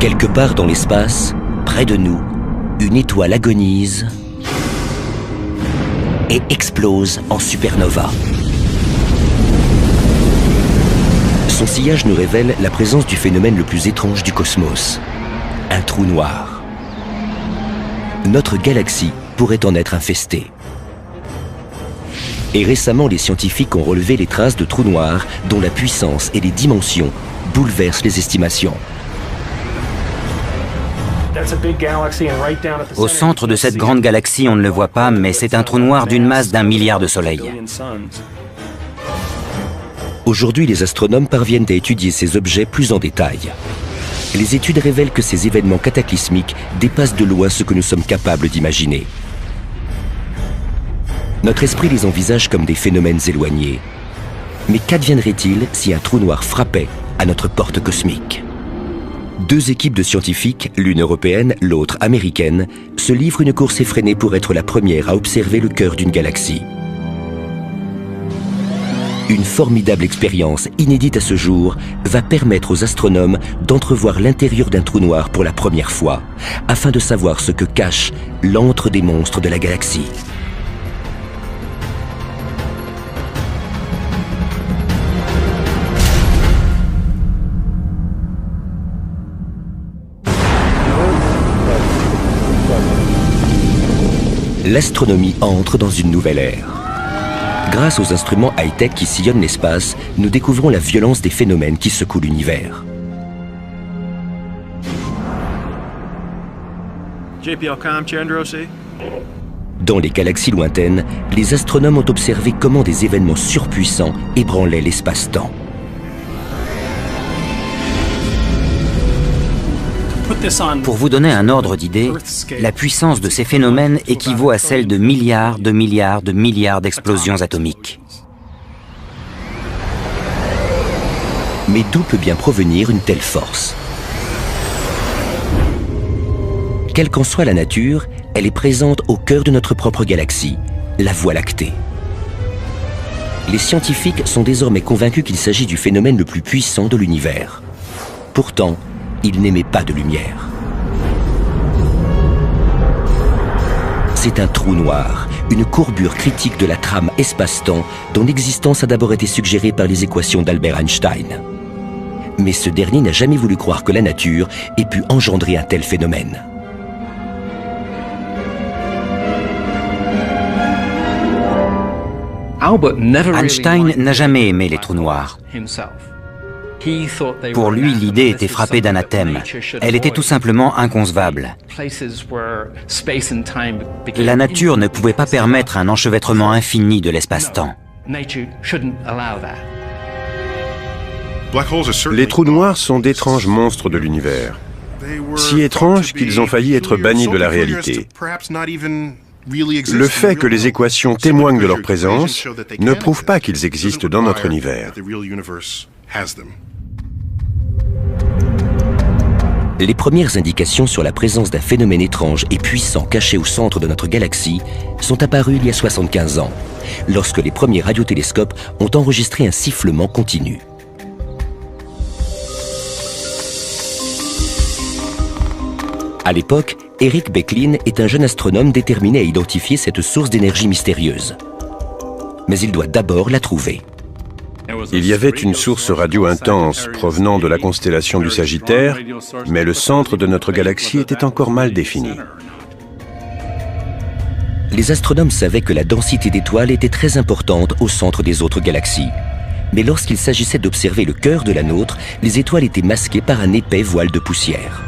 Quelque part dans l'espace, près de nous, une étoile agonise et explose en supernova. Son sillage nous révèle la présence du phénomène le plus étrange du cosmos, un trou noir. Notre galaxie pourrait en être infestée. Et récemment, les scientifiques ont relevé les traces de trous noirs dont la puissance et les dimensions bouleversent les estimations. Au centre de cette grande galaxie, on ne le voit pas, mais c'est un trou noir d'une masse d'1 milliard de soleils. Aujourd'hui, les astronomes parviennent à étudier ces objets plus en détail. Les études révèlent que ces événements cataclysmiques dépassent de loin ce que nous sommes capables d'imaginer. Notre esprit les envisage comme des phénomènes éloignés. Mais qu'adviendrait-il si un trou noir frappait à notre porte cosmique ? Deux équipes de scientifiques, l'une européenne, l'autre américaine, se livrent une course effrénée pour être la première à observer le cœur d'une galaxie. Une formidable expérience, inédite à ce jour, va permettre aux astronomes d'entrevoir l'intérieur d'un trou noir pour la première fois, afin de savoir ce que cache l'antre des monstres de la galaxie. L'astronomie entre dans une nouvelle ère. Grâce aux instruments high-tech qui sillonnent l'espace, nous découvrons la violence des phénomènes qui secouent l'univers. Dans les galaxies lointaines, les astronomes ont observé comment des événements surpuissants ébranlaient l'espace-temps. Pour vous donner un ordre d'idée, la puissance de ces phénomènes équivaut à celle de milliards d'explosions atomiques. Mais d'où peut bien provenir une telle force? Quelle qu'en soit la nature, elle est présente au cœur de notre propre galaxie, la Voie lactée. Les scientifiques sont désormais convaincus qu'il s'agit du phénomène le plus puissant de l'univers. Pourtant, il n'émet pas de lumière. C'est un trou noir, une courbure critique de la trame espace-temps dont l'existence a d'abord été suggérée par les équations d'Albert Einstein. Mais ce dernier n'a jamais voulu croire que la nature ait pu engendrer un tel phénomène. Einstein n'a jamais aimé les trous noirs. Pour lui, l'idée était frappée d'anathème. Elle était tout simplement inconcevable. La nature ne pouvait pas permettre un enchevêtrement infini de l'espace-temps. Les trous noirs sont d'étranges monstres de l'univers. Si étranges qu'ils ont failli être bannis de la réalité. Le fait que les équations témoignent de leur présence ne prouve pas qu'ils existent dans notre univers. Les premières indications sur la présence d'un phénomène étrange et puissant caché au centre de notre galaxie sont apparues il y a 75 ans, lorsque les premiers radiotélescopes ont enregistré un sifflement continu. À l'époque, Eric Becklin est un jeune astronome déterminé à identifier cette source d'énergie mystérieuse. Mais il doit d'abord la trouver. Il y avait une source radio intense provenant de la constellation du Sagittaire, mais le centre de notre galaxie était encore mal défini. Les astronomes savaient que la densité d'étoiles était très importante au centre des autres galaxies. Mais lorsqu'il s'agissait d'observer le cœur de la nôtre, les étoiles étaient masquées par un épais voile de poussière.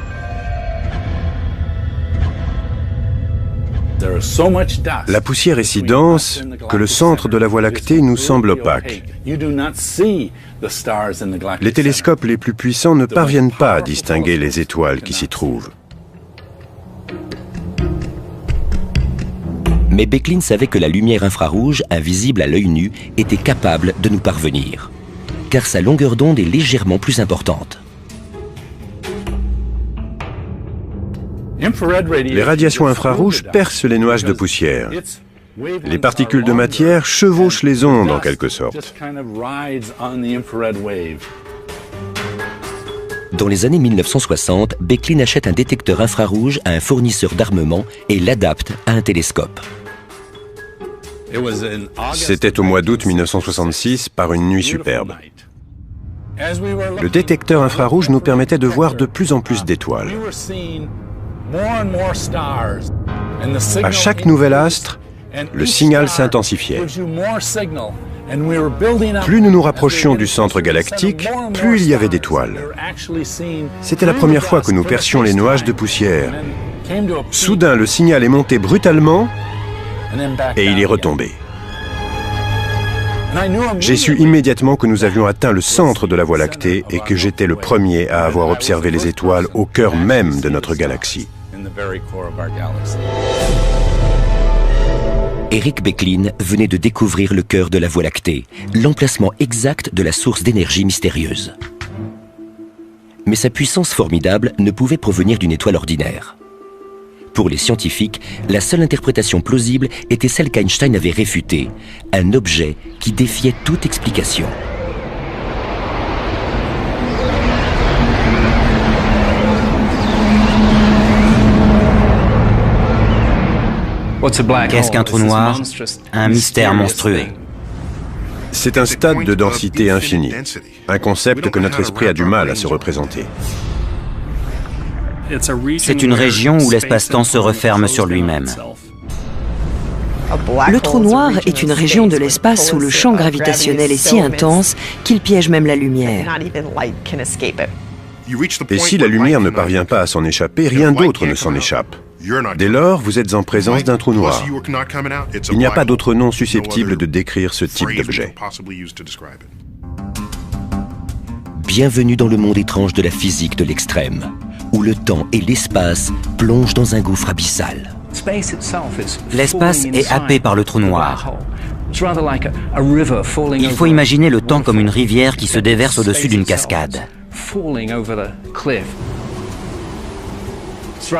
La poussière est si dense que le centre de la Voie lactée nous semble opaque. Les télescopes les plus puissants ne parviennent pas à distinguer les étoiles qui s'y trouvent. Mais Becklin savait que la lumière infrarouge, invisible à l'œil nu, était capable de nous parvenir, car sa longueur d'onde est légèrement plus importante. Les radiations infrarouges percent les nuages de poussière. Les particules de matière chevauchent les ondes en quelque sorte. Dans les années 1960, Becklin achète un détecteur infrarouge à un fournisseur d'armement et l'adapte à un télescope. C'était au mois d'août 1966, par une nuit superbe. Le détecteur infrarouge nous permettait de voir de plus en plus d'étoiles. À chaque nouvel astre, le signal s'intensifiait. Plus nous nous rapprochions du centre galactique, plus il y avait d'étoiles. C'était la première fois que nous percions les nuages de poussière. Soudain, le signal est monté brutalement et il est retombé. J'ai su immédiatement que nous avions atteint le centre de la Voie lactée et que j'étais le premier à avoir observé les étoiles au cœur même de notre galaxie. Eric Becklin venait de découvrir le cœur de la Voie lactée, l'emplacement exact de la source d'énergie mystérieuse. Mais sa puissance formidable ne pouvait provenir d'une étoile ordinaire. Pour les scientifiques, la seule interprétation plausible était celle qu'Einstein avait réfutée, un objet qui défiait toute explication. Qu'est-ce qu'un trou noir? Un mystère monstrueux. C'est un stade de densité infinie, un concept que notre esprit a du mal à se représenter. C'est une région où l'espace-temps se referme sur lui-même. Le trou noir est une région de l'espace où le champ gravitationnel est si intense qu'il piège même la lumière. Et si la lumière ne parvient pas à s'en échapper, rien d'autre ne s'en échappe. Dès lors, vous êtes en présence d'un trou noir. Il n'y a pas d'autre nom susceptible de décrire ce type d'objet. Bienvenue dans le monde étrange de la physique de l'extrême, où le temps et l'espace plongent dans un gouffre abyssal. L'espace est happé par le trou noir. Il faut imaginer le temps comme une rivière qui se déverse au-dessus d'une cascade.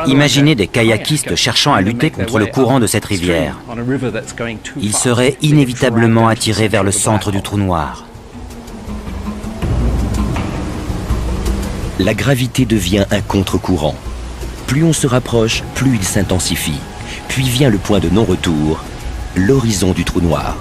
Imaginez des kayakistes cherchant à lutter contre le courant de cette rivière. Ils seraient inévitablement attirés vers le centre du trou noir. La gravité devient un contre-courant. Plus on se rapproche, plus il s'intensifie. Puis vient le point de non-retour, l'horizon du trou noir.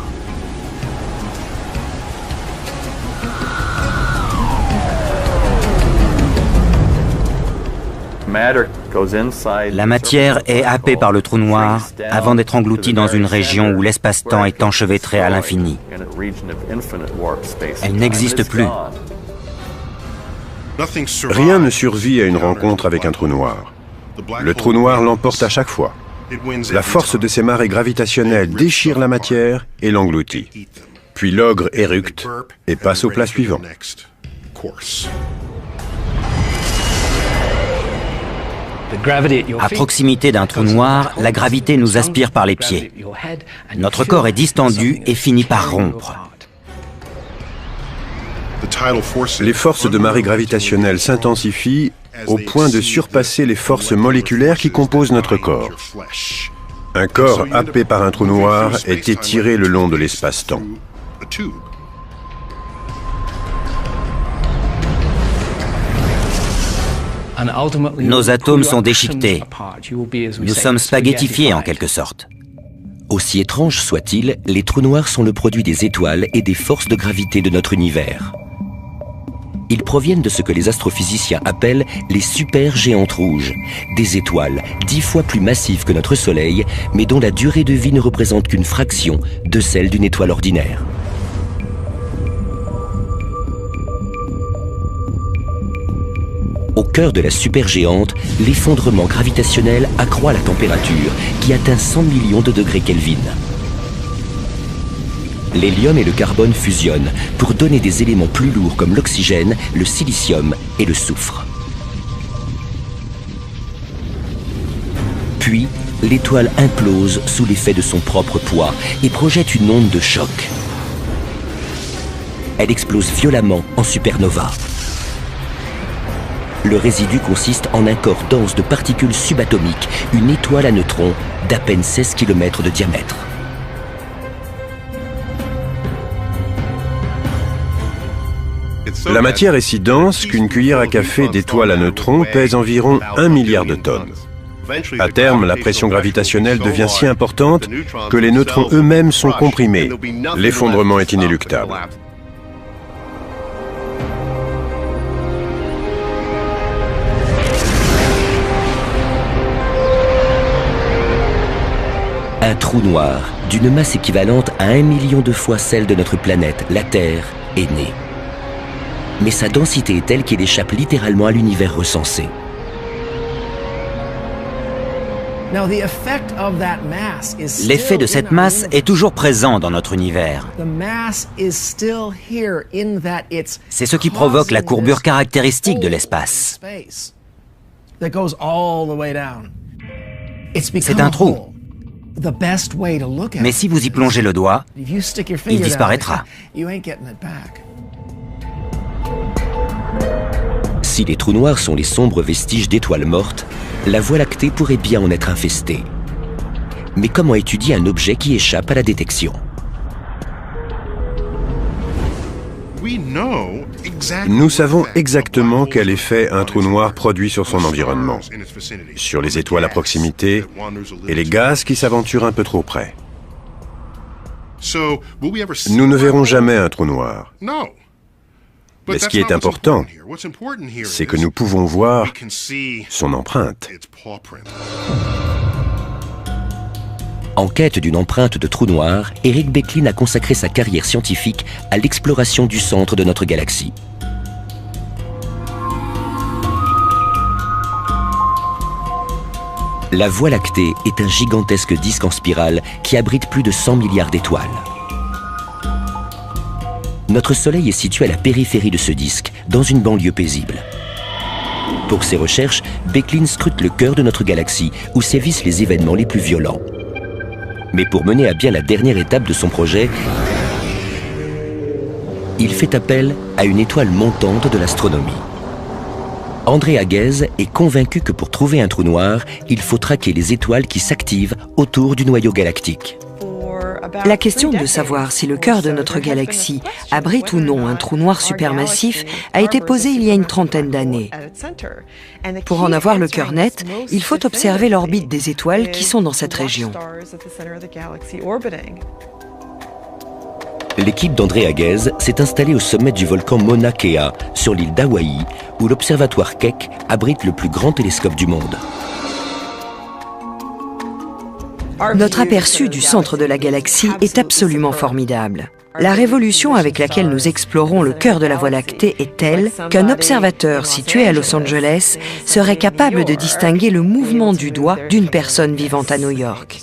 La matière est happée par le trou noir avant d'être engloutie dans une région où l'espace-temps est enchevêtré à l'infini. Elle n'existe plus. Rien ne survit à une rencontre avec un trou noir. Le trou noir l'emporte à chaque fois. La force de ses marées gravitationnelles déchire la matière et l'engloutit. Puis l'ogre éructe et passe au plat suivant. À proximité d'un trou noir, la gravité nous aspire par les pieds. Notre corps est distendu et finit par rompre. Les forces de marée gravitationnelle s'intensifient au point de surpasser les forces moléculaires qui composent notre corps. Un corps happé par un trou noir est étiré le long de l'espace-temps. Nos atomes sont déchiquetés. Nous sommes spaghettifiés en quelque sorte. Aussi étrange soit-il, les trous noirs sont le produit des étoiles et des forces de gravité de notre univers. Ils proviennent de ce que les astrophysiciens appellent les supergéantes rouges, des étoiles 10 fois plus massives que notre Soleil, mais dont la durée de vie ne représente qu'une fraction de celle d'une étoile ordinaire. Au cœur de la supergéante, l'effondrement gravitationnel accroît la température, qui atteint 100 millions de degrés Kelvin. L'hélium et le carbone fusionnent pour donner des éléments plus lourds comme l'oxygène, le silicium et le soufre. Puis, l'étoile implose sous l'effet de son propre poids et projette une onde de choc. Elle explose violemment en supernova. Le résidu consiste en un corps dense de particules subatomiques, une étoile à neutrons d'à peine 16 km de diamètre. La matière est si dense qu'une cuillère à café d'étoiles à neutrons pèse environ 1 milliard de tonnes. À terme, la pression gravitationnelle devient si importante que les neutrons eux-mêmes sont comprimés. L'effondrement est inéluctable. Un trou noir, d'une masse équivalente à 1 million de fois celle de notre planète, la Terre, est né. Mais sa densité est telle qu'il échappe littéralement à l'univers recensé. L'effet de cette masse est toujours présent dans notre univers. C'est ce qui provoque la courbure caractéristique de l'espace. C'est un trou. Mais si vous y plongez le doigt, il disparaîtra. Si les trous noirs sont les sombres vestiges d'étoiles mortes, la Voie lactée pourrait bien en être infestée. Mais comment étudier un objet qui échappe à la détection? Nous savons exactement quel effet un trou noir produit sur son environnement, sur les étoiles à proximité et les gaz qui s'aventurent un peu trop près. Nous ne verrons jamais un trou noir. Mais ce qui est important, c'est que nous pouvons voir son empreinte. En quête d'une empreinte de trou noir, Eric Becklin a consacré sa carrière scientifique à l'exploration du centre de notre galaxie. La Voie lactée est un gigantesque disque en spirale qui abrite plus de 100 milliards d'étoiles. Notre Soleil est situé à la périphérie de ce disque, dans une banlieue paisible. Pour ses recherches, Becklin scrute le cœur de notre galaxie, où sévissent les événements les plus violents. Mais pour mener à bien la dernière étape de son projet, il fait appel à une étoile montante de l'astronomie. André Haguez est convaincu que pour trouver un trou noir, il faut traquer les étoiles qui s'activent autour du noyau galactique. La question de savoir si le cœur de notre galaxie abrite ou non un trou noir supermassif a été posée il y a une trentaine d'années. Pour en avoir le cœur net, il faut observer l'orbite des étoiles qui sont dans cette région. L'équipe d'André Haguez s'est installée au sommet du volcan Mauna Kea, sur l'île d'Hawaï, où l'observatoire Keck abrite le plus grand télescope du monde. Notre aperçu du centre de la galaxie est absolument formidable. La révolution avec laquelle nous explorons le cœur de la Voie lactée est telle qu'un observateur situé à Los Angeles serait capable de distinguer le mouvement du doigt d'une personne vivant à New York.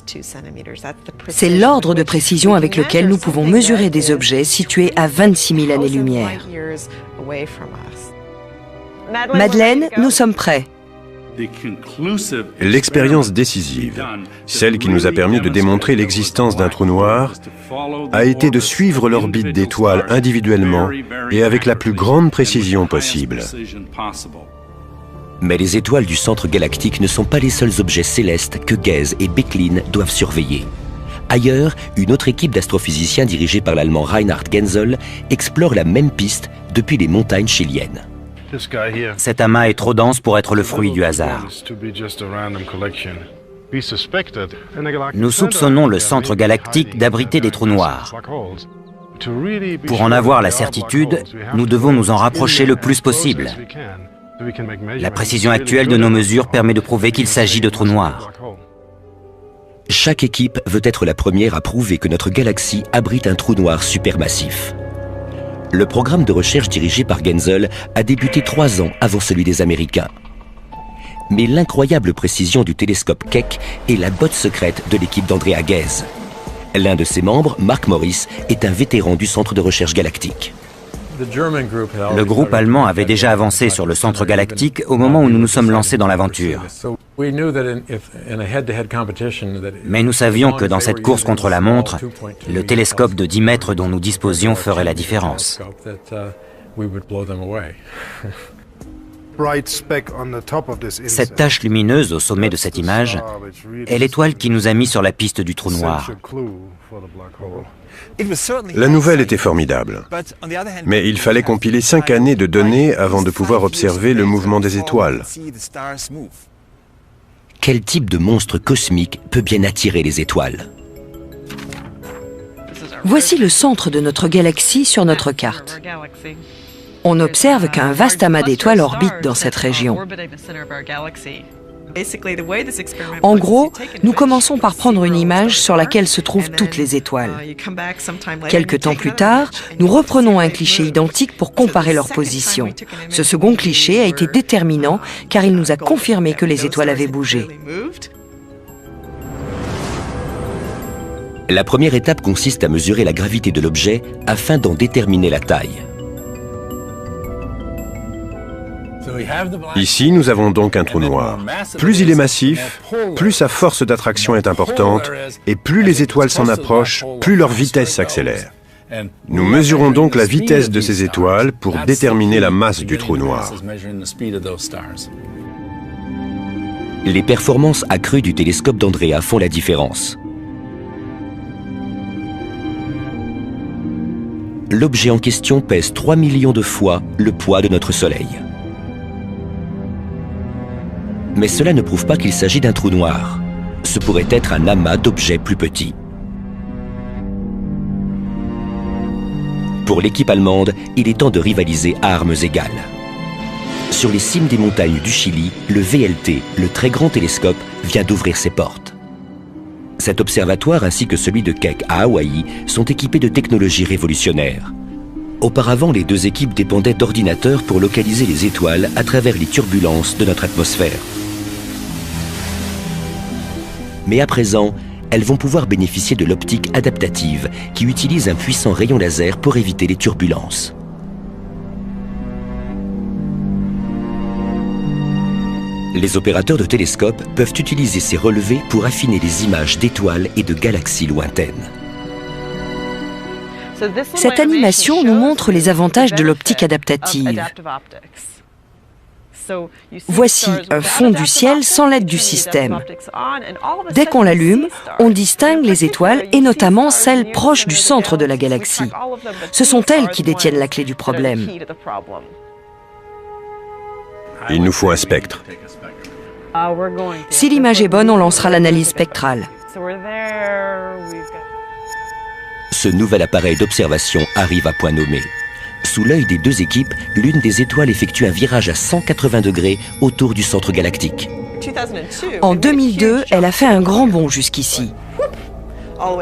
C'est l'ordre de précision avec lequel nous pouvons mesurer des objets situés à 26 000 années-lumière. Madeleine, nous sommes prêts. L'expérience décisive, celle qui nous a permis de démontrer l'existence d'un trou noir, a été de suivre l'orbite d'étoiles individuellement et avec la plus grande précision possible. Mais les étoiles du centre galactique ne sont pas les seuls objets célestes que Haguez et Becklin doivent surveiller. Ailleurs, une autre équipe d'astrophysiciens dirigée par l'Allemand Reinhard Genzel explore la même piste depuis les montagnes chiliennes. Cet amas est trop dense pour être le fruit du hasard. Nous soupçonnons le centre galactique d'abriter des trous noirs. Pour en avoir la certitude, nous devons nous en rapprocher le plus possible. La précision actuelle de nos mesures permet de prouver qu'il s'agit de trous noirs. Chaque équipe veut être la première à prouver que notre galaxie abrite un trou noir supermassif. Le programme de recherche dirigé par Genzel a débuté 3 ans avant celui des Américains. Mais l'incroyable précision du télescope Keck est la botte secrète de l'équipe d'André Haguez. L'un de ses membres, Mark Morris, est un vétéran du centre de recherche galactique. Le groupe allemand avait déjà avancé sur le centre galactique au moment où nous nous sommes lancés dans l'aventure. Mais nous savions que dans cette course contre la montre, le télescope de 10 mètres dont nous disposions ferait la différence. Cette tache lumineuse au sommet de cette image est l'étoile qui nous a mis sur la piste du trou noir. La nouvelle était formidable, mais il fallait compiler 5 années de données avant de pouvoir observer le mouvement des étoiles. Quel type de monstre cosmique peut bien attirer les étoiles? Voici le centre de notre galaxie sur notre carte. On observe qu'un vaste amas d'étoiles orbite dans cette région. En gros, nous commençons par prendre une image sur laquelle se trouvent toutes les étoiles. Quelque temps plus tard, nous reprenons un cliché identique pour comparer leur position. Ce second cliché a été déterminant car il nous a confirmé que les étoiles avaient bougé. La première étape consiste à mesurer la gravité de l'objet afin d'en déterminer la taille. Ici, nous avons donc un trou noir. Plus il est massif, plus sa force d'attraction est importante, et plus les étoiles s'en approchent, plus leur vitesse s'accélère. Nous mesurons donc la vitesse de ces étoiles pour déterminer la masse du trou noir. Les performances accrues du télescope d'Andrea font la différence. L'objet en question pèse 3 millions de fois le poids de notre Soleil. Mais cela ne prouve pas qu'il s'agit d'un trou noir. Ce pourrait être un amas d'objets plus petits. Pour l'équipe allemande, il est temps de rivaliser à armes égales. Sur les cimes des montagnes du Chili, le VLT, le très grand télescope, vient d'ouvrir ses portes. Cet observatoire ainsi que celui de Keck à Hawaï sont équipés de technologies révolutionnaires. Auparavant, les deux équipes dépendaient d'ordinateurs pour localiser les étoiles à travers les turbulences de notre atmosphère. Mais à présent, elles vont pouvoir bénéficier de l'optique adaptative qui utilise un puissant rayon laser pour éviter les turbulences. Les opérateurs de télescopes peuvent utiliser ces relevés pour affiner les images d'étoiles et de galaxies lointaines. Cette animation nous montre les avantages de l'optique adaptative. Voici un fond du ciel sans l'aide du système. Dès qu'on l'allume, on distingue les étoiles et notamment celles proches du centre de la galaxie. Ce sont elles qui détiennent la clé du problème. Il nous faut un spectre. Si l'image est bonne, on lancera l'analyse spectrale. Ce nouvel appareil d'observation arrive à point nommé. Sous l'œil des deux équipes, l'une des étoiles effectue un virage à 180 degrés autour du centre galactique. En 2002, elle a fait un grand bond jusqu'ici.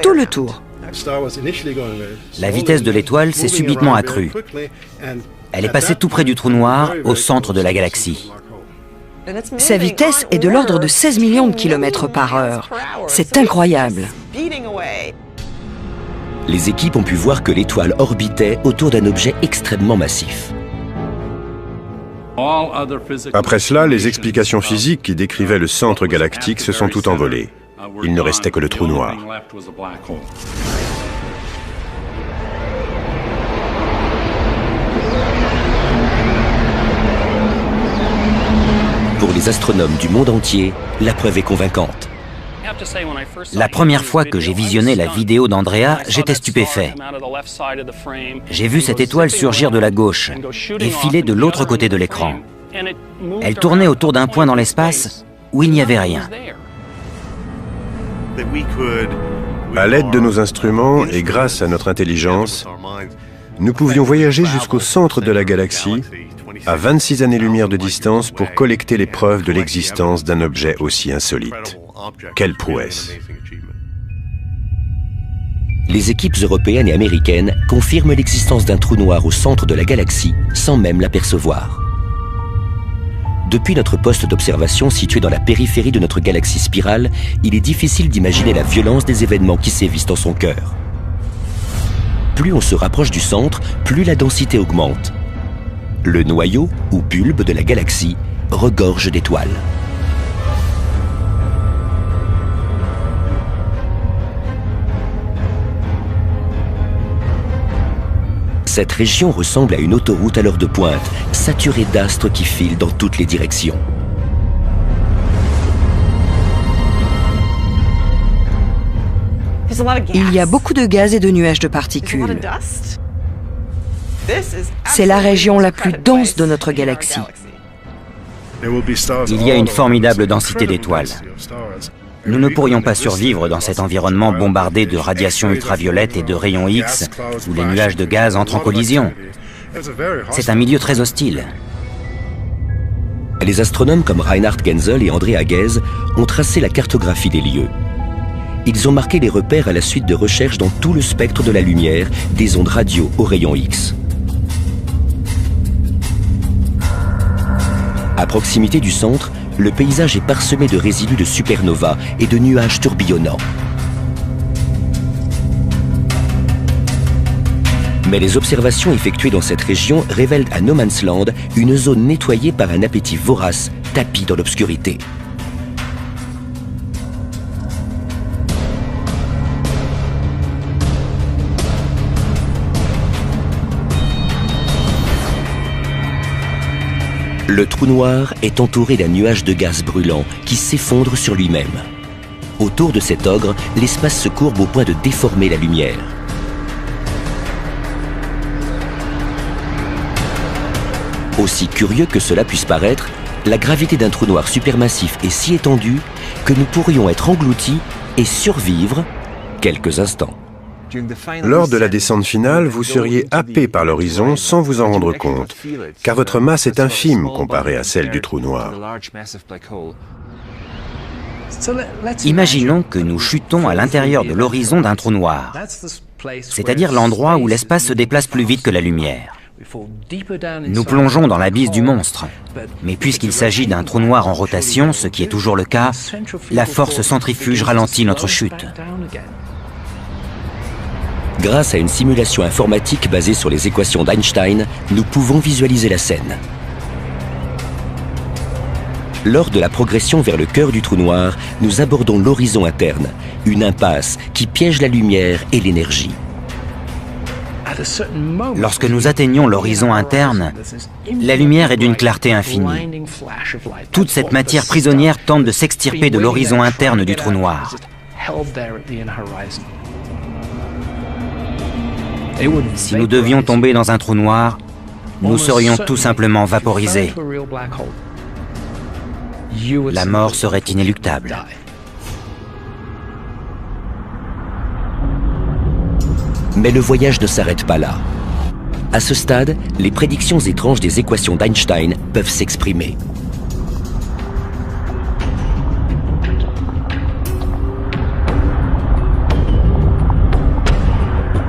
Tout le tour. La vitesse de l'étoile s'est subitement accrue. Elle est passée tout près du trou noir, au centre de la galaxie. Sa vitesse est de l'ordre de 16 millions de kilomètres par heure. C'est incroyable. Les équipes ont pu voir que l'étoile orbitait autour d'un objet extrêmement massif. Après cela, les explications physiques qui décrivaient le centre galactique se sont toutes envolées. Il ne restait que le trou noir. Pour les astronomes du monde entier, la preuve est convaincante. La première fois que j'ai visionné la vidéo d'Andrea, j'étais stupéfait. J'ai vu cette étoile surgir de la gauche et filer de l'autre côté de l'écran. Elle tournait autour d'un point dans l'espace où il n'y avait rien. À l'aide de nos instruments et grâce à notre intelligence, nous pouvions voyager jusqu'au centre de la galaxie, à 26 années-lumière de distance, pour collecter les preuves de l'existence d'un objet aussi insolite. Quelle prouesse! Les équipes européennes et américaines confirment l'existence d'un trou noir au centre de la galaxie sans même l'apercevoir. Depuis notre poste d'observation situé dans la périphérie de notre galaxie spirale, il est difficile d'imaginer la violence des événements qui sévissent en son cœur. Plus on se rapproche du centre, plus la densité augmente. Le noyau, ou bulbe de la galaxie, regorge d'étoiles. Cette région ressemble à une autoroute à l'heure de pointe, saturée d'astres qui filent dans toutes les directions. Il y a beaucoup de gaz et de nuages de particules. C'est la région la plus dense de notre galaxie. Il y a une formidable densité d'étoiles. Nous ne pourrions pas survivre dans cet environnement bombardé de radiations ultraviolettes et de rayons X, où les nuages de gaz entrent en collision. C'est un milieu très hostile. Les astronomes comme Reinhard Genzel et André Haguez ont tracé la cartographie des lieux. Ils ont marqué les repères à la suite de recherches dans tout le spectre de la lumière, des ondes radio aux rayons X. À proximité du centre, le paysage est parsemé de résidus de supernovas et de nuages tourbillonnants. Mais les observations effectuées dans cette région révèlent à No Man's Land une zone nettoyée par un appétit vorace, tapi dans l'obscurité. Le trou noir est entouré d'un nuage de gaz brûlant qui s'effondre sur lui-même. Autour de cet ogre, l'espace se courbe au point de déformer la lumière. Aussi curieux que cela puisse paraître, la gravité d'un trou noir supermassif est si étendue que nous pourrions être engloutis et survivre quelques instants. Lors de la descente finale, vous seriez happé par l'horizon sans vous en rendre compte, car votre masse est infime comparée à celle du trou noir. Imaginons que nous chutons à l'intérieur de l'horizon d'un trou noir, c'est-à-dire l'endroit où l'espace se déplace plus vite que la lumière. Nous plongeons dans l'abysse du monstre, mais puisqu'il s'agit d'un trou noir en rotation, ce qui est toujours le cas, la force centrifuge ralentit notre chute. Grâce à une simulation informatique basée sur les équations d'Einstein, nous pouvons visualiser la scène. Lors de la progression vers le cœur du trou noir, nous abordons l'horizon interne, une impasse qui piège la lumière et l'énergie. Lorsque nous atteignons l'horizon interne, la lumière est d'une clarté infinie. Toute cette matière prisonnière tente de s'extirper de l'horizon interne du trou noir. Si nous devions tomber dans un trou noir, nous serions tout simplement vaporisés. La mort serait inéluctable. Mais le voyage ne s'arrête pas là. À ce stade, les prédictions étranges des équations d'Einstein peuvent s'exprimer.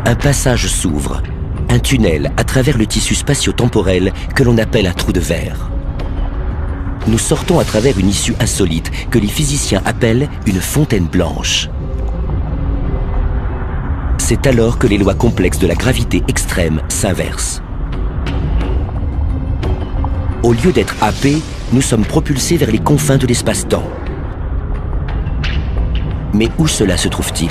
Un passage s'ouvre, un tunnel à travers le tissu spatio-temporel que l'on appelle un trou de verre. Nous sortons à travers une issue insolite que les physiciens appellent une fontaine blanche. C'est alors que les lois complexes de la gravité extrême s'inversent. Au lieu d'être happés, nous sommes propulsés vers les confins de l'espace-temps. Mais où cela se trouve-t-il ?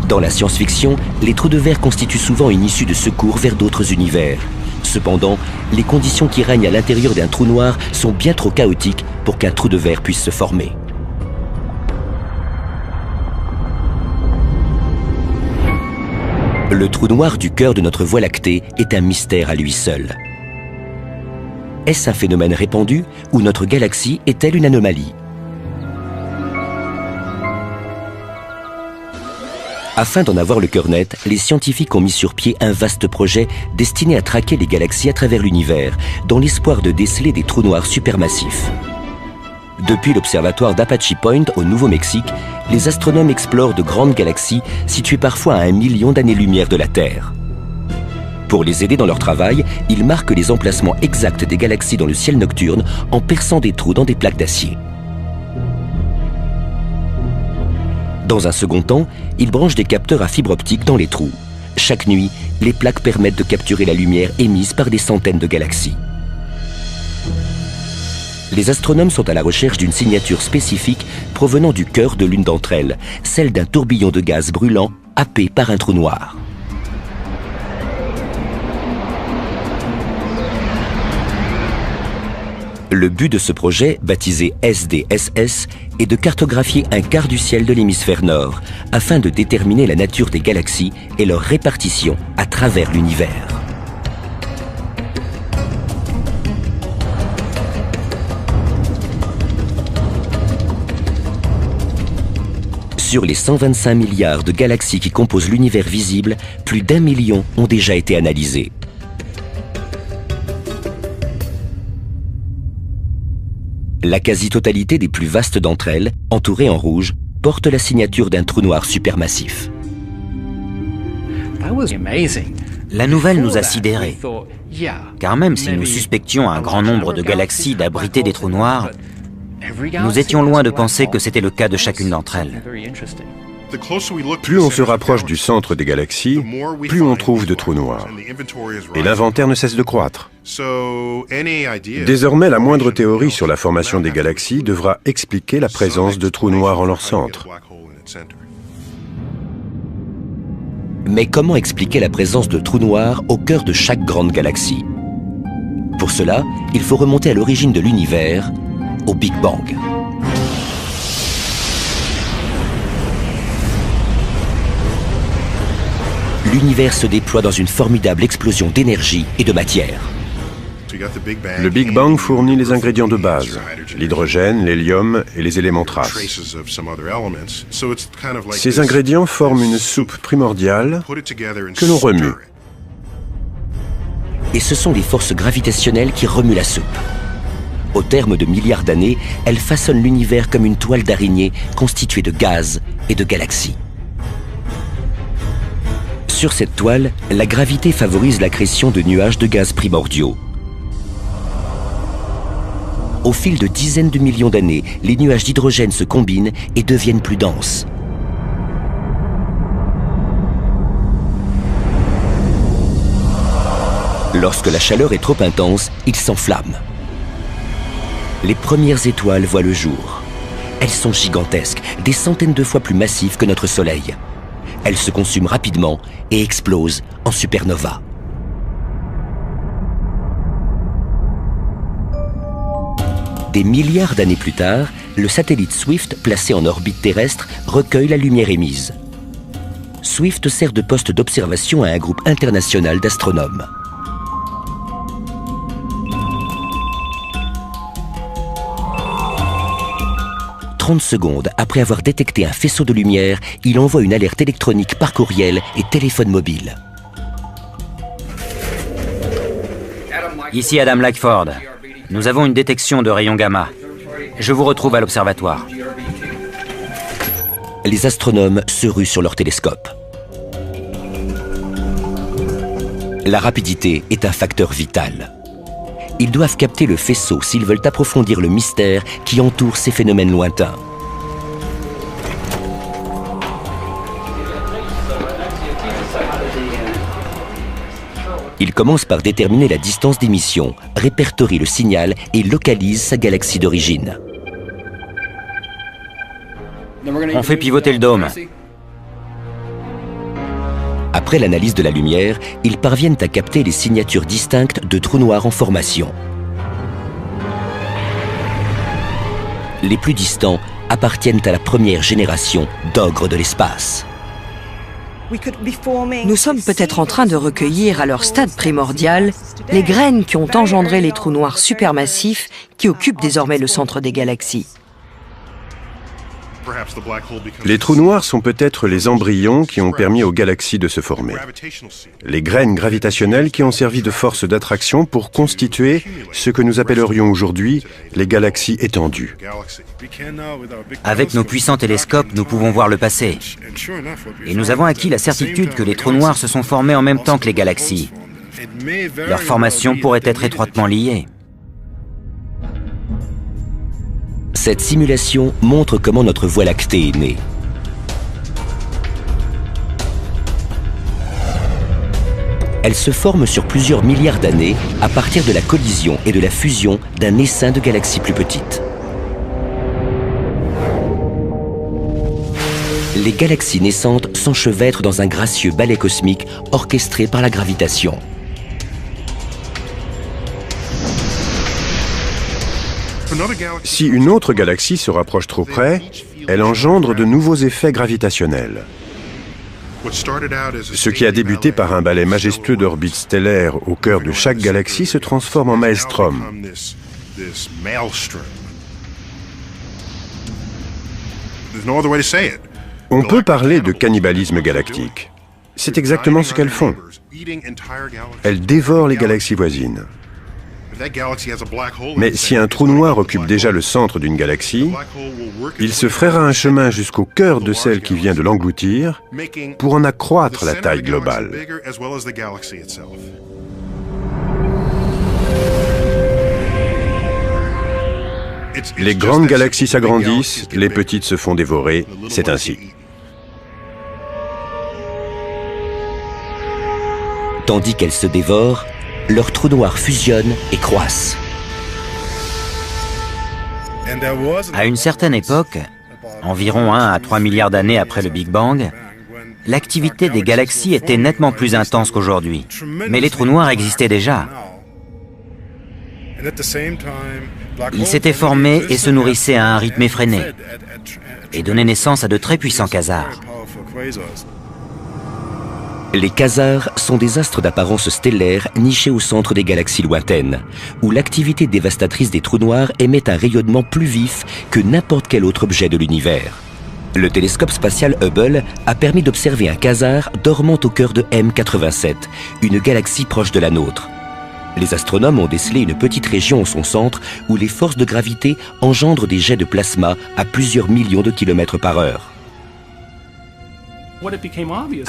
Dans la science-fiction, les trous de verre constituent souvent une issue de secours vers d'autres univers. Cependant, les conditions qui règnent à l'intérieur d'un trou noir sont bien trop chaotiques pour qu'un trou de verre puisse se former. Le trou noir du cœur de notre Voie lactée est un mystère à lui seul. Est-ce un phénomène répandu ou notre galaxie est-elle une anomalie ? Afin d'en avoir le cœur net, les scientifiques ont mis sur pied un vaste projet destiné à traquer les galaxies à travers l'univers, dans l'espoir de déceler des trous noirs supermassifs. Depuis l'observatoire d'Apache Point au Nouveau-Mexique, les astronomes explorent de grandes galaxies situées parfois à 1 million d'années-lumière de la Terre. Pour les aider dans leur travail, ils marquent les emplacements exacts des galaxies dans le ciel nocturne en perçant des trous dans des plaques d'acier. Dans un second temps, ils branchent des capteurs à fibre optique dans les trous. Chaque nuit, les plaques permettent de capturer la lumière émise par des centaines de galaxies. Les astronomes sont à la recherche d'une signature spécifique provenant du cœur de l'une d'entre elles, celle d'un tourbillon de gaz brûlant happé par un trou noir. Le but de ce projet, baptisé SDSS, est de cartographier un quart du ciel de l'hémisphère nord, afin de déterminer la nature des galaxies et leur répartition à travers l'univers. Sur les 125 milliards de galaxies qui composent l'univers visible, plus d'1 million ont déjà été analysées. La quasi-totalité des plus vastes d'entre elles, entourées en rouge, portent la signature d'un trou noir supermassif. La nouvelle nous a sidérés, car même si nous suspections un grand nombre de galaxies d'abriter des trous noirs, nous étions loin de penser que c'était le cas de chacune d'entre elles. Plus on se rapproche du centre des galaxies, plus on trouve de trous noirs. Et l'inventaire ne cesse de croître. Désormais, la moindre théorie sur la formation des galaxies devra expliquer la présence de trous noirs en leur centre. Mais comment expliquer la présence de trous noirs au cœur de chaque grande galaxie? Pour cela, il faut remonter à l'origine de l'univers, au Big Bang. L'univers se déploie dans une formidable explosion d'énergie et de matière. Le Big Bang fournit les ingrédients de base, l'hydrogène, l'hélium et les éléments traces. Ces ingrédients forment une soupe primordiale que l'on remue. Et ce sont les forces gravitationnelles qui remuent la soupe. Au terme de milliards d'années, elles façonnent l'univers comme une toile d'araignée constituée de gaz et de galaxies. Sur cette toile, la gravité favorise l'accrétion de nuages de gaz primordiaux. Au fil de dizaines de millions d'années, les nuages d'hydrogène se combinent et deviennent plus denses. Lorsque la chaleur est trop intense, ils s'enflamment. Les premières étoiles voient le jour. Elles sont gigantesques, des centaines de fois plus massives que notre Soleil. Elles se consument rapidement et explosent en supernova. Des milliards d'années plus tard, le satellite Swift, placé en orbite terrestre, recueille la lumière émise. Swift sert de poste d'observation à un groupe international d'astronomes. 30 secondes après avoir détecté un faisceau de lumière, il envoie une alerte électronique par courriel et téléphone mobile. Ici Adam Lackford. Nous avons une détection de rayons gamma. Je vous retrouve à l'observatoire. Les astronomes se ruent sur leur télescope. La rapidité est un facteur vital. Ils doivent capter le faisceau s'ils veulent approfondir le mystère qui entoure ces phénomènes lointains. Ils commencent par déterminer la distance d'émission, répertorient le signal et localisent sa galaxie d'origine. On fait pivoter le dôme. Après l'analyse de la lumière, ils parviennent à capter les signatures distinctes de trous noirs en formation. Les plus distants appartiennent à la première génération d'ogres de l'espace. Nous sommes peut-être en train de recueillir à leur stade primordial les graines qui ont engendré les trous noirs supermassifs qui occupent désormais le centre des galaxies. Les trous noirs sont peut-être les embryons qui ont permis aux galaxies de se former. Les graines gravitationnelles qui ont servi de force d'attraction pour constituer ce que nous appellerions aujourd'hui les galaxies étendues. Avec nos puissants télescopes, nous pouvons voir le passé. Et nous avons acquis la certitude que les trous noirs se sont formés en même temps que les galaxies. Leur formation pourrait être étroitement liée. Cette simulation montre comment notre Voie lactée est née. Elle se forme sur plusieurs milliards d'années à partir de la collision et de la fusion d'un essaim de galaxies plus petites. Les galaxies naissantes s'enchevêtrent dans un gracieux ballet cosmique orchestré par la gravitation. Si une autre galaxie se rapproche trop près, elle engendre de nouveaux effets gravitationnels. Ce qui a débuté par un balai majestueux d'orbites stellaires au cœur de chaque galaxie se transforme en maelstrom. On peut parler de cannibalisme galactique. C'est exactement ce qu'elles font. Elles dévorent les galaxies voisines. Mais si un trou noir occupe déjà le centre d'une galaxie, il se frayera un chemin jusqu'au cœur de celle qui vient de l'engloutir pour en accroître la taille globale. Les grandes galaxies s'agrandissent, les petites se font dévorer, c'est ainsi. Tandis qu'elles se dévorent, leurs trous noirs fusionnent et croissent. À une certaine époque, environ 1 à 3 milliards d'années après le Big Bang, l'activité des galaxies était nettement plus intense qu'aujourd'hui. Mais les trous noirs existaient déjà. Ils s'étaient formés et se nourrissaient à un rythme effréné et donnaient naissance à de très puissants quasars. Les quasars sont des astres d'apparence stellaire nichés au centre des galaxies lointaines, où l'activité dévastatrice des trous noirs émet un rayonnement plus vif que n'importe quel autre objet de l'univers. Le télescope spatial Hubble a permis d'observer un quasar dormant au cœur de M87, une galaxie proche de la nôtre. Les astronomes ont décelé une petite région au son centre où les forces de gravité engendrent des jets de plasma à plusieurs millions de kilomètres par heure.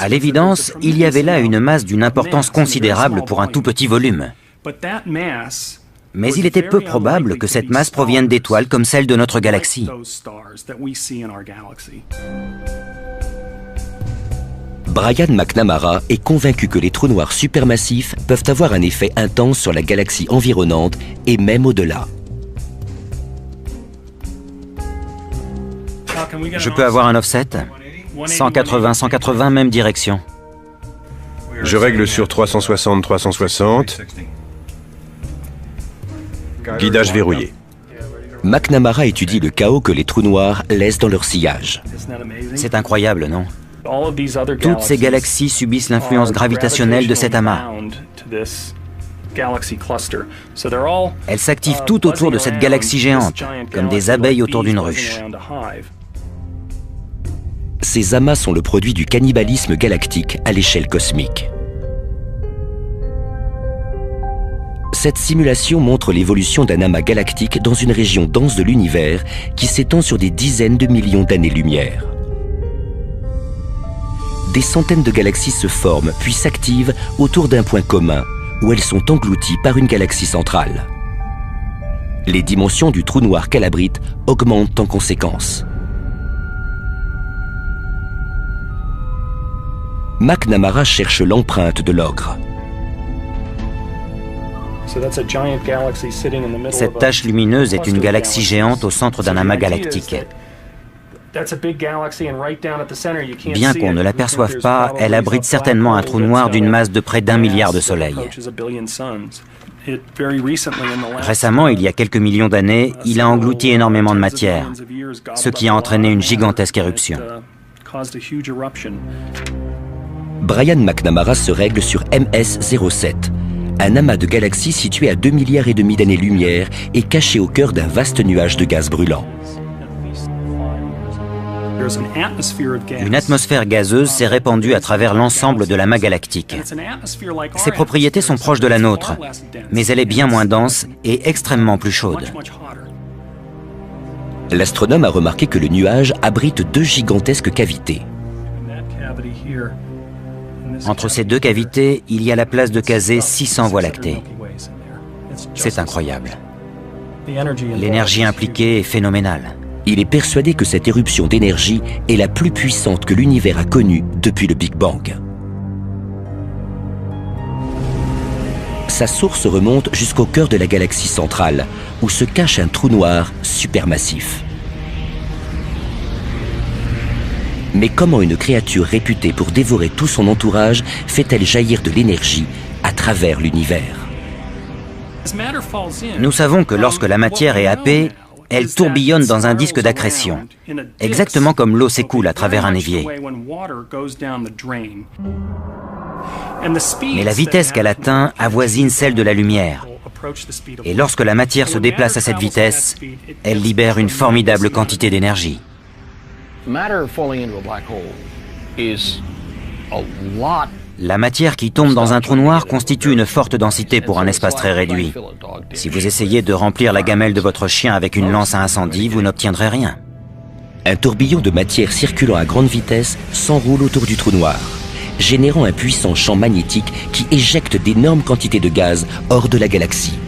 À l'évidence, il y avait là une masse d'une importance considérable pour un tout petit volume. Mais il était peu probable que cette masse provienne d'étoiles comme celle de notre galaxie. Brian McNamara est convaincu que les trous noirs supermassifs peuvent avoir un effet intense sur la galaxie environnante et même au-delà. Je peux avoir un offset ? 180, 180, même direction. Je règle sur 360, 360. Guidage verrouillé. McNamara étudie le chaos que les trous noirs laissent dans leur sillage. C'est incroyable, non ? Toutes ces galaxies subissent l'influence gravitationnelle de cet amas. Elles s'activent tout autour de cette galaxie géante, comme des abeilles autour d'une ruche. Ces amas sont le produit du cannibalisme galactique à l'échelle cosmique. Cette simulation montre l'évolution d'un amas galactique dans une région dense de l'univers qui s'étend sur des dizaines de millions d'années-lumière. Des centaines de galaxies se forment puis s'activent autour d'un point commun où elles sont englouties par une galaxie centrale. Les dimensions du trou noir qu'elle abrite augmentent en conséquence. McNamara cherche l'empreinte de l'ogre. Cette tache lumineuse est une galaxie géante au centre d'un amas galactique. Bien qu'on ne l'aperçoive pas, elle abrite certainement un trou noir d'une masse de près d'1 milliard de soleils. Récemment, il y a quelques millions d'années, il a englouti énormément de matière, ce qui a entraîné une gigantesque éruption. Brian McNamara se règle sur MS-07, un amas de galaxies situé à 2,5 milliards d'années-lumière et caché au cœur d'un vaste nuage de gaz brûlant. Une atmosphère gazeuse s'est répandue à travers l'ensemble de l'amas galactique. Ses propriétés sont proches de la nôtre, mais elle est bien moins dense et extrêmement plus chaude. L'astronome a remarqué que le nuage abrite 2 gigantesques cavités. Entre ces 2 cavités, il y a la place de caser 600 voies lactées. C'est incroyable. L'énergie impliquée est phénoménale. Il est persuadé que cette éruption d'énergie est la plus puissante que l'univers a connue depuis le Big Bang. Sa source remonte jusqu'au cœur de la galaxie centrale, où se cache un trou noir supermassif. Mais comment une créature réputée pour dévorer tout son entourage fait-elle jaillir de l'énergie à travers l'univers ? Nous savons que lorsque la matière est happée, elle tourbillonne dans un disque d'accrétion, exactement comme l'eau s'écoule à travers un évier. Mais la vitesse qu'elle atteint avoisine celle de la lumière. Et lorsque la matière se déplace à cette vitesse, elle libère une formidable quantité d'énergie. La matière qui tombe dans un trou noir constitue une forte densité pour un espace très réduit. Si vous essayez de remplir la gamelle de votre chien avec une lance à incendie, vous n'obtiendrez rien. Un tourbillon de matière circulant à grande vitesse s'enroule autour du trou noir, générant un puissant champ magnétique qui éjecte d'énormes quantités de gaz hors de la galaxie.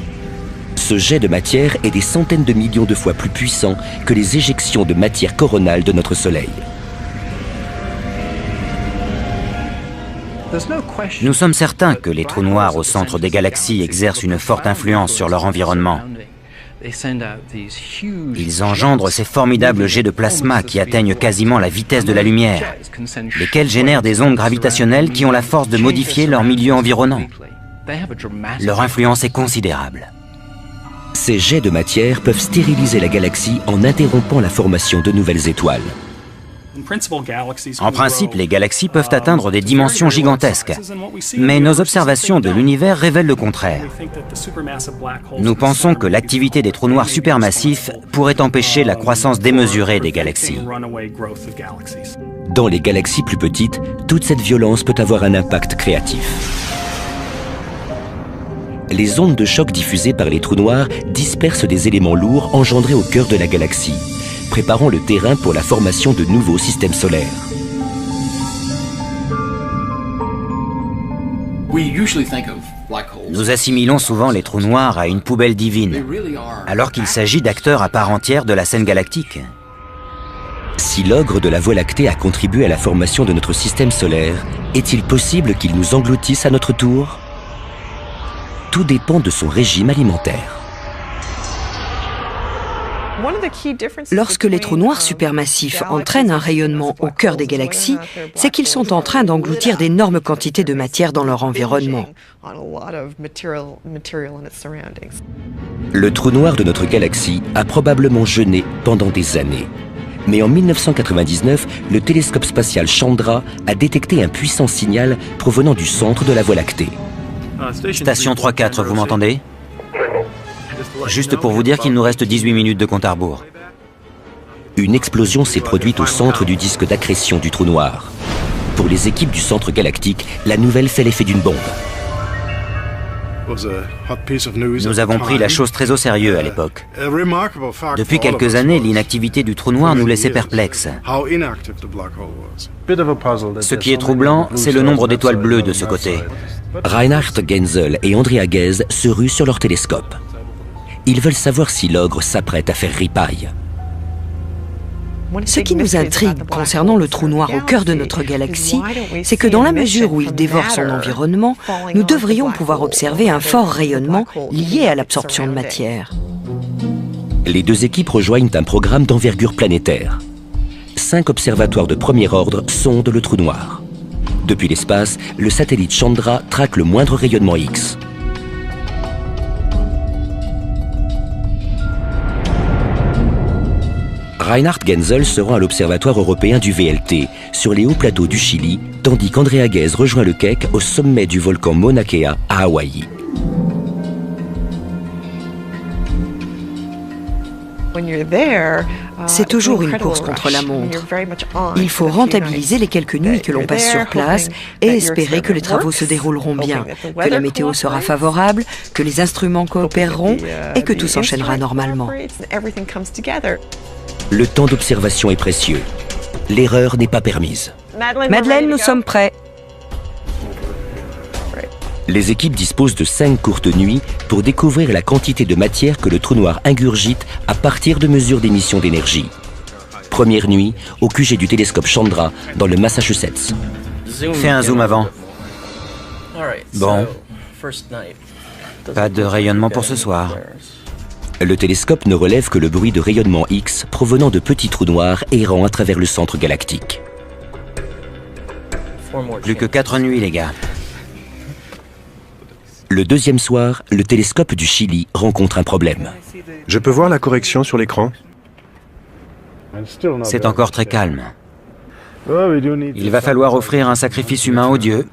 Ce jet de matière est des centaines de millions de fois plus puissant que les éjections de matière coronale de notre Soleil. Nous sommes certains que les trous noirs au centre des galaxies exercent une forte influence sur leur environnement. Ils engendrent ces formidables jets de plasma qui atteignent quasiment la vitesse de la lumière, lesquels génèrent des ondes gravitationnelles qui ont la force de modifier leur milieu environnant. Leur influence est considérable. Ces jets de matière peuvent stériliser la galaxie en interrompant la formation de nouvelles étoiles. En principe, les galaxies peuvent atteindre des dimensions gigantesques, mais nos observations de l'univers révèlent le contraire. Nous pensons que l'activité des trous noirs supermassifs pourrait empêcher la croissance démesurée des galaxies. Dans les galaxies plus petites, toute cette violence peut avoir un impact créatif. Les ondes de choc diffusées par les trous noirs dispersent des éléments lourds engendrés au cœur de la galaxie, préparant le terrain pour la formation de nouveaux systèmes solaires. Nous assimilons souvent les trous noirs à une poubelle divine, alors qu'il s'agit d'acteurs à part entière de la scène galactique. Si l'ogre de la Voie lactée a contribué à la formation de notre système solaire, est-il possible qu'il nous engloutisse à notre tour? Tout dépend de son régime alimentaire. Lorsque les trous noirs supermassifs entraînent un rayonnement au cœur des galaxies, c'est qu'ils sont en train d'engloutir d'énormes quantités de matière dans leur environnement. Le trou noir de notre galaxie a probablement jeûné pendant des années. Mais en 1999, le télescope spatial Chandra a détecté un puissant signal provenant du centre de la Voie lactée. Station 3-4, vous m'entendez? Juste pour vous dire qu'il nous reste 18 minutes de compte à rebours. Une explosion s'est produite au centre du disque d'accrétion du trou noir. Pour les équipes du centre galactique, la nouvelle fait l'effet d'une bombe. Nous avons pris la chose très au sérieux à l'époque. Depuis quelques années, l'inactivité du trou noir nous laissait perplexes. Ce qui est troublant, c'est le nombre d'étoiles bleues de ce côté. Reinhard Genzel et Andrea Ghez se ruent sur leur télescope. Ils veulent savoir si l'ogre s'apprête à faire ripaille. Ce qui nous intrigue concernant le trou noir au cœur de notre galaxie, c'est que dans la mesure où il dévore son environnement, nous devrions pouvoir observer un fort rayonnement lié à l'absorption de matière. Les deux équipes rejoignent un programme d'envergure planétaire. 5 observatoires de premier ordre sondent le trou noir. Depuis l'espace, le satellite Chandra traque le moindre rayonnement X. Reinhard Genzel se rend à l'Observatoire européen du VLT, sur les hauts plateaux du Chili, tandis qu'Andrea Ghez rejoint le Keck au sommet du volcan Mauna Kea à Hawaï. C'est toujours une course contre la montre. Il faut rentabiliser les quelques nuits que l'on passe sur place et espérer que les travaux se dérouleront bien, que la météo sera favorable, que les instruments coopéreront et que tout s'enchaînera normalement. Le temps d'observation est précieux. L'erreur n'est pas permise. Madeleine, nous sommes prêts. Les équipes disposent de 5 courtes nuits pour découvrir la quantité de matière que le trou noir ingurgite à partir de mesures d'émission d'énergie. Première nuit au QG du télescope Chandra dans le Massachusetts. Fais un zoom avant. Bon. Pas de rayonnement pour ce soir. Le télescope ne relève que le bruit de rayonnement X provenant de petits trous noirs errant à travers le centre galactique. Plus que 4 nuits, les gars. Le deuxième soir, le télescope du Chili rencontre un problème. Je peux voir la correction sur l'écran? C'est encore très calme. Il va falloir offrir un sacrifice humain aux dieux.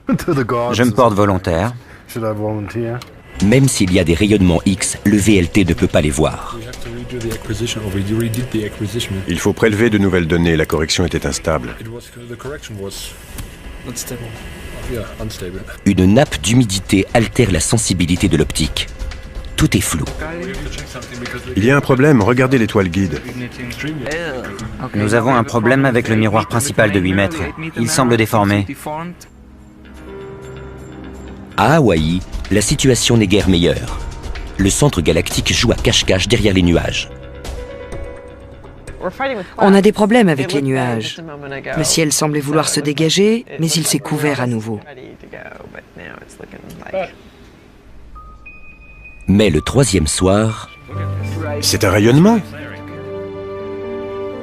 Je me porte volontaire. Même s'il y a des rayonnements X, le VLT ne peut pas les voir. Il faut prélever de nouvelles données, la correction était instable. Une nappe d'humidité altère la sensibilité de l'optique. Tout est flou. Il y a un problème, regardez l'étoile guide. Nous avons un problème avec le miroir principal de 8 mètres. Il semble déformé. À Hawaï, la situation n'est guère meilleure. Le centre galactique joue à cache-cache derrière les nuages. On a des problèmes avec les nuages. Le ciel semblait vouloir se dégager, mais il s'est couvert à nouveau. Mais le troisième soir, C'est un rayonnement?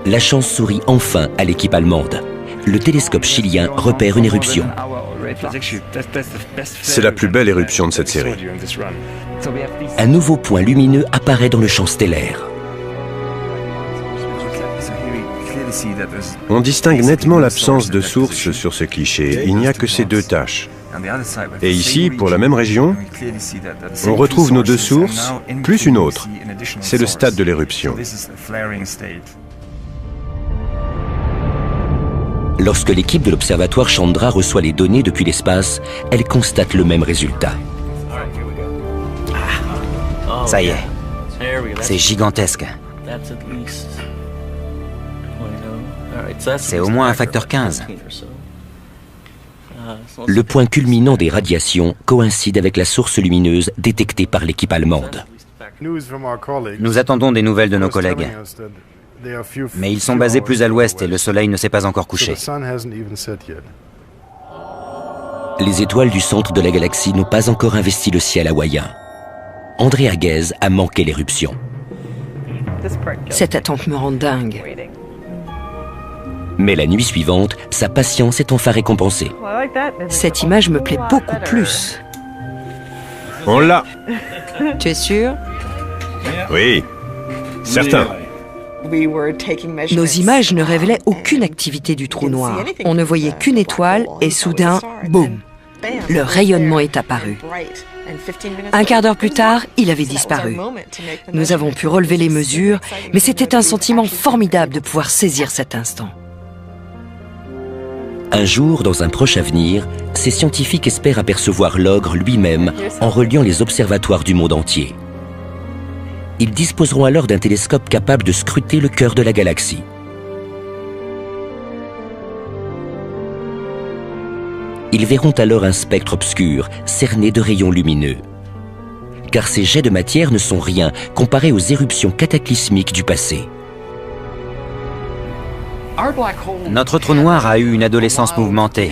la chance sourit enfin à l'équipe allemande. Le télescope chilien repère une éruption. C'est la plus belle éruption de cette série. Un nouveau point lumineux apparaît dans le champ stellaire. On distingue nettement l'absence de source sur ce cliché. Il n'y a que ces deux taches. Et ici, pour la même région, on retrouve nos deux sources, plus une autre. C'est le stade de l'éruption. Lorsque l'équipe de l'observatoire Chandra reçoit les données depuis l'espace, elle constate le même résultat. Ça y est. C'est gigantesque. C'est au moins un facteur 15. Le point culminant des radiations coïncide avec la source lumineuse détectée par l'équipe allemande. Nous attendons des nouvelles de nos collègues. Mais ils sont basés plus à l'ouest et le soleil ne s'est pas encore couché. Les étoiles du centre de la galaxie n'ont pas encore investi le ciel hawaïen. André Aguez a manqué l'éruption. Cette attente me rend dingue. Mais la nuit suivante, sa patience est enfin récompensée. Cette image me plaît beaucoup plus. On l'a! Tu es sûr? Oui, certain. Nos images ne révélaient aucune activité du trou noir. On ne voyait qu'une étoile et soudain, boum, le rayonnement est apparu. Un quart d'heure plus tard, il avait disparu. Nous avons pu relever les mesures, mais c'était un sentiment formidable de pouvoir saisir cet instant. Un jour, dans un proche avenir, ces scientifiques espèrent apercevoir l'ogre lui-même en reliant les observatoires du monde entier. Ils disposeront alors d'un télescope capable de scruter le cœur de la galaxie. Ils verront alors un spectre obscur, cerné de rayons lumineux. Car ces jets de matière ne sont rien comparés aux éruptions cataclysmiques du passé. Notre trou noir a eu une adolescence mouvementée.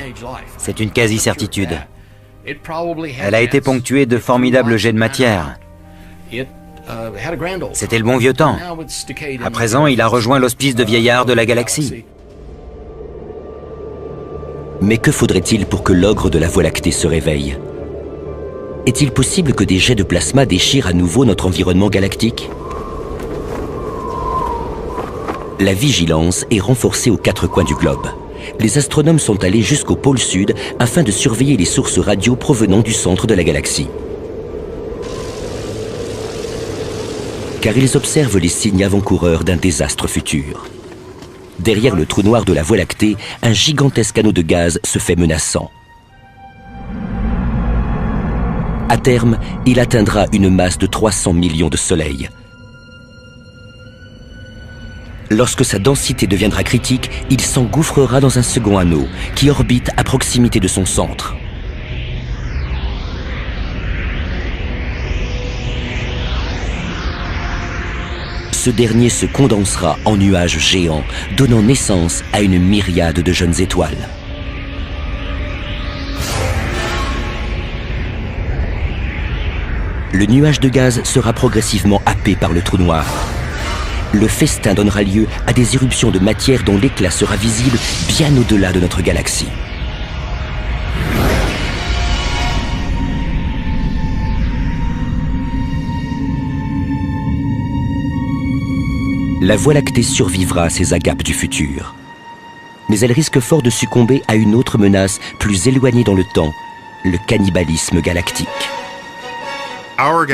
C'est une quasi-certitude. Elle a été ponctuée de formidables jets de matière. C'était le bon vieux temps. À présent, il a rejoint l'hospice de vieillards de la galaxie. Mais que faudrait-il pour que l'ogre de la Voie lactée se réveille? Est-il possible que des jets de plasma déchirent à nouveau notre environnement galactique? La vigilance est renforcée aux quatre coins du globe. Les astronomes sont allés jusqu'au pôle sud afin de surveiller les sources radio provenant du centre de la galaxie. Car ils observent les signes avant-coureurs d'un désastre futur. Derrière le trou noir de la Voie lactée, un gigantesque anneau de gaz se fait menaçant. À terme, il atteindra une masse de 300 millions de soleils. Lorsque sa densité deviendra critique, il s'engouffrera dans un second anneau qui orbite à proximité de son centre. Ce dernier se condensera en nuages géants, donnant naissance à une myriade de jeunes étoiles. Le nuage de gaz sera progressivement happé par le trou noir. Le festin donnera lieu à des éruptions de matière dont l'éclat sera visible bien au-delà de notre galaxie. La Voie lactée survivra à ces agapes du futur. Mais elle risque fort de succomber à une autre menace plus éloignée dans le temps, le cannibalisme galactique.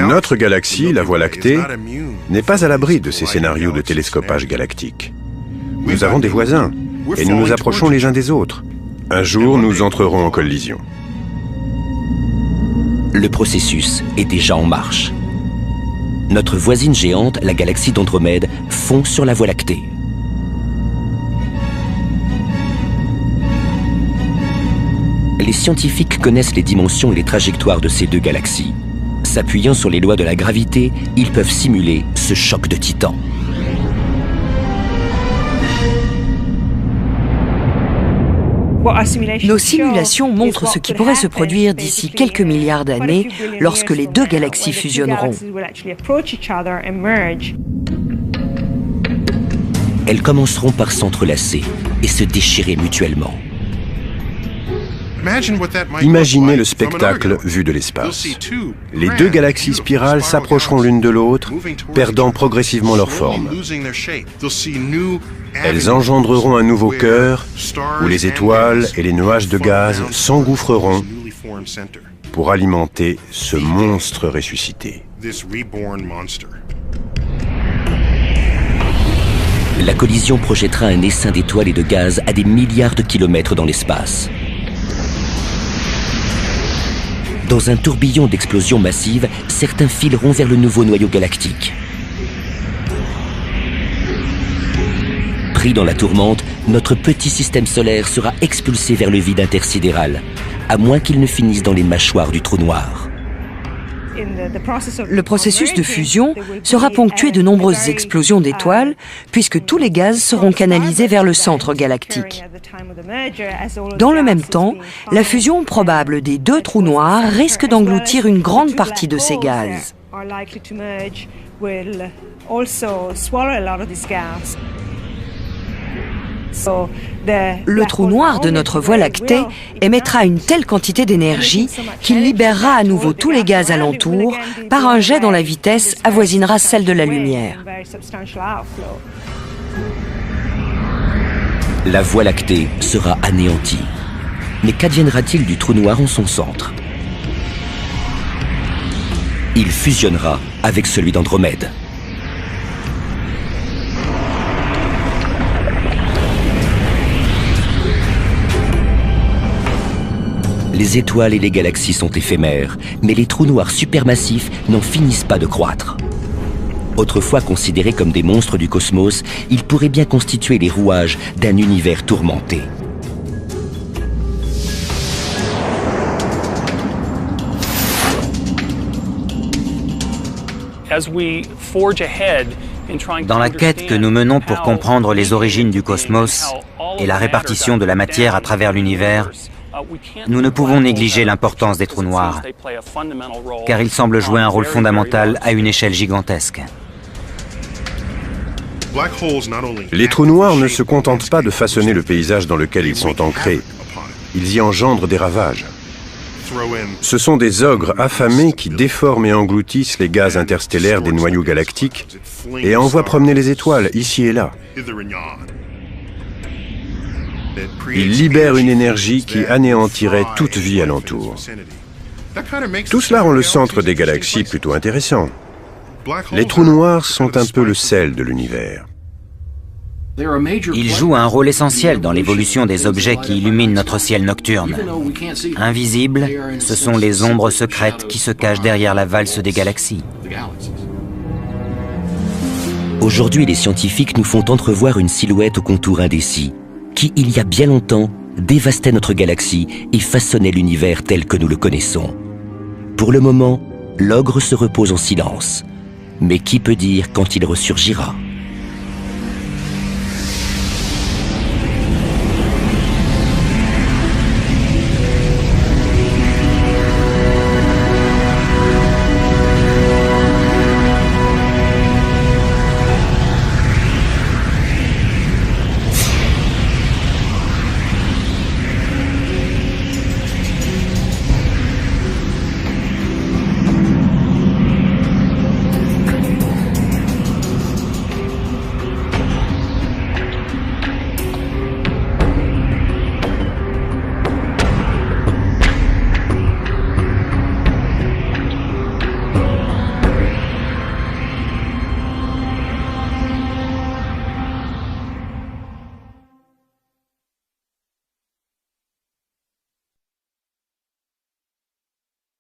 Notre galaxie, la Voie lactée, n'est pas à l'abri de ces scénarios de télescopage galactique. Nous avons des voisins, et nous nous approchons les uns des autres. Un jour, nous entrerons en collision. Le processus est déjà en marche. Notre voisine géante, la galaxie d'Andromède, fond sur la Voie lactée. Les scientifiques connaissent les dimensions et les trajectoires de ces deux galaxies. S'appuyant sur les lois de la gravité, ils peuvent simuler ce choc de titans. Nos simulations montrent ce qui pourrait se produire d'ici quelques milliards d'années lorsque les deux galaxies fusionneront. Elles commenceront par s'entrelacer et se déchirer mutuellement. Imaginez le spectacle vu de l'espace. Les deux galaxies spirales s'approcheront l'une de l'autre, perdant progressivement leur forme. Elles engendreront un nouveau cœur où les étoiles et les nuages de gaz s'engouffreront pour alimenter ce monstre ressuscité. La collision projettera un essaim d'étoiles et de gaz à des milliards de kilomètres dans l'espace. Dans un tourbillon d'explosions massives, certains fileront vers le nouveau noyau galactique. Pris dans la tourmente, notre petit système solaire sera expulsé vers le vide intersidéral, à moins qu'il ne finisse dans les mâchoires du trou noir. Le processus de fusion sera ponctué de nombreuses explosions d'étoiles, puisque tous les gaz seront canalisés vers le centre galactique. Dans le même temps, la fusion probable des deux trous noirs risque d'engloutir une grande partie de ces gaz. Le trou noir de notre Voie lactée émettra une telle quantité d'énergie qu'il libérera à nouveau tous les gaz alentours par un jet dont la vitesse avoisinera celle de la lumière. La Voie lactée sera anéantie. Mais qu'adviendra-t-il du trou noir en son centre? Il fusionnera avec celui d'Andromède. Les étoiles et les galaxies sont éphémères, mais les trous noirs supermassifs n'en finissent pas de croître. Autrefois considérés comme des monstres du cosmos, ils pourraient bien constituer les rouages d'un univers tourmenté. Dans la quête que nous menons pour comprendre les origines du cosmos et la répartition de la matière à travers l'univers, nous ne pouvons négliger l'importance des trous noirs, car ils semblent jouer un rôle fondamental à une échelle gigantesque. Les trous noirs ne se contentent pas de façonner le paysage dans lequel ils sont ancrés. Ils y engendrent des ravages. Ce sont des ogres affamés qui déforment et engloutissent les gaz interstellaires des noyaux galactiques et envoient promener les étoiles ici et là. Ils libèrent une énergie qui anéantirait toute vie alentour. Tout cela rend le centre des galaxies plutôt intéressant. Les trous noirs sont un peu le sel de l'univers. Ils jouent un rôle essentiel dans l'évolution des objets qui illuminent notre ciel nocturne. Invisibles, ce sont les ombres secrètes qui se cachent derrière la valse des galaxies. Aujourd'hui, les scientifiques nous font entrevoir une silhouette au contour indécis, qui, il y a bien longtemps, dévastait notre galaxie et façonnait l'univers tel que nous le connaissons. Pour le moment, l'ogre se repose en silence. Mais qui peut dire quand il ressurgira ?